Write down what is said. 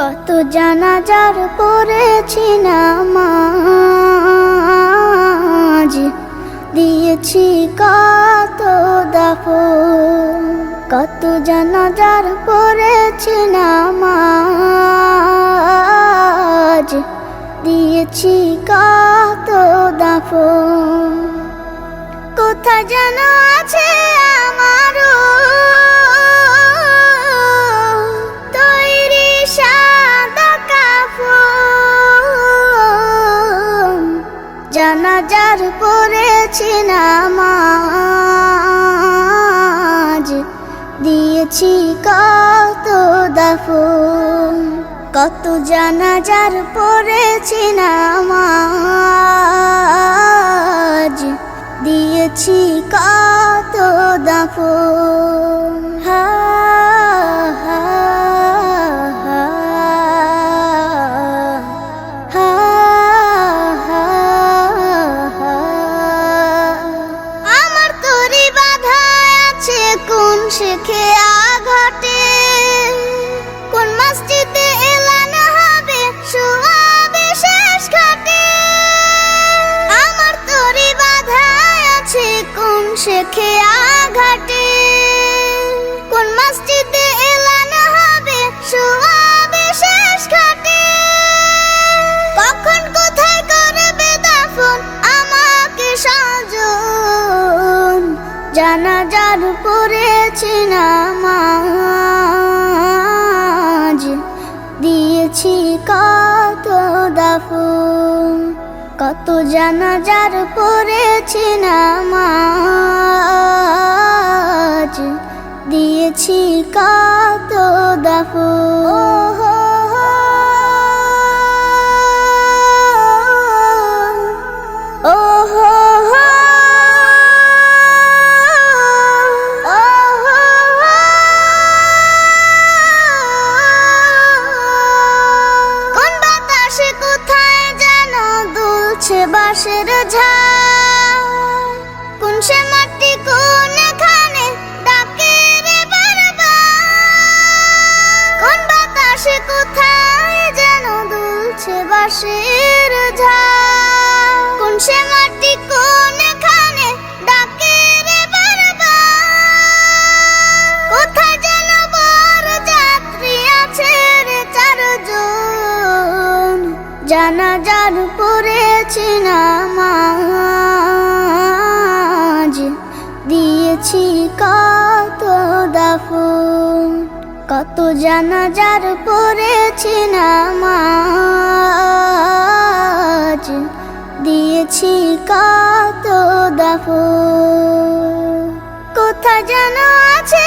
কত জানাজার পড়েছি নামাজ, দিয়েছি কত দাফন। কত জানাজার পড়েছি নামাজ, দিয়েছি কত দাফন। কোথায় যেন আছে আমারও তৈরি সাদা কাফন। জানাজার পড়েছি নামাজ, দিয়েছি কত দাফন। কত জানাজার পড়েছি নামাজ, দিয়েছি কত দাফন। হা হা হা হা হা হা। আমার তরি বাধা আছে কোন শেখে আঘাটে, কোন মসজিদে এলান হবে শোয়াবে শেষ ঘাটে। আমার তরি বাধা আছে কোন শেখে আঘাটে, কোন মসজিদে এলান হবে শোয়াবে শেষ ঘাটে। কখন কোথায় করবে দাফন আমাকে সাজন। জানাজার পড়েছি নামাজ, দিয়েছি কত দাফন। কত জানাজার পড়েছি নামাজ, দিয়েছি কত দাফন। ও হো হো কোন বাতাসে কোথায় যেন দুলছে বাঁশের ঝাড়, কোন সে মাটি কোন এখানে ডাকে রে বারবার। কোন বাতাসে কোথায় যেন দুলছে বাঁশের ঝাড়, কোন সে মাটি কোন এখানে ডাকে রে বারবার। কোথায় যেন বর যাত্রী আছে রে চারজন। জানাজার পড়েছি নামাজ, দিয়েছি কত দাফন। কত জানাজার পড়েছি নামাজ, দিয়েছি কত দাফন। কোথায় যেন আছে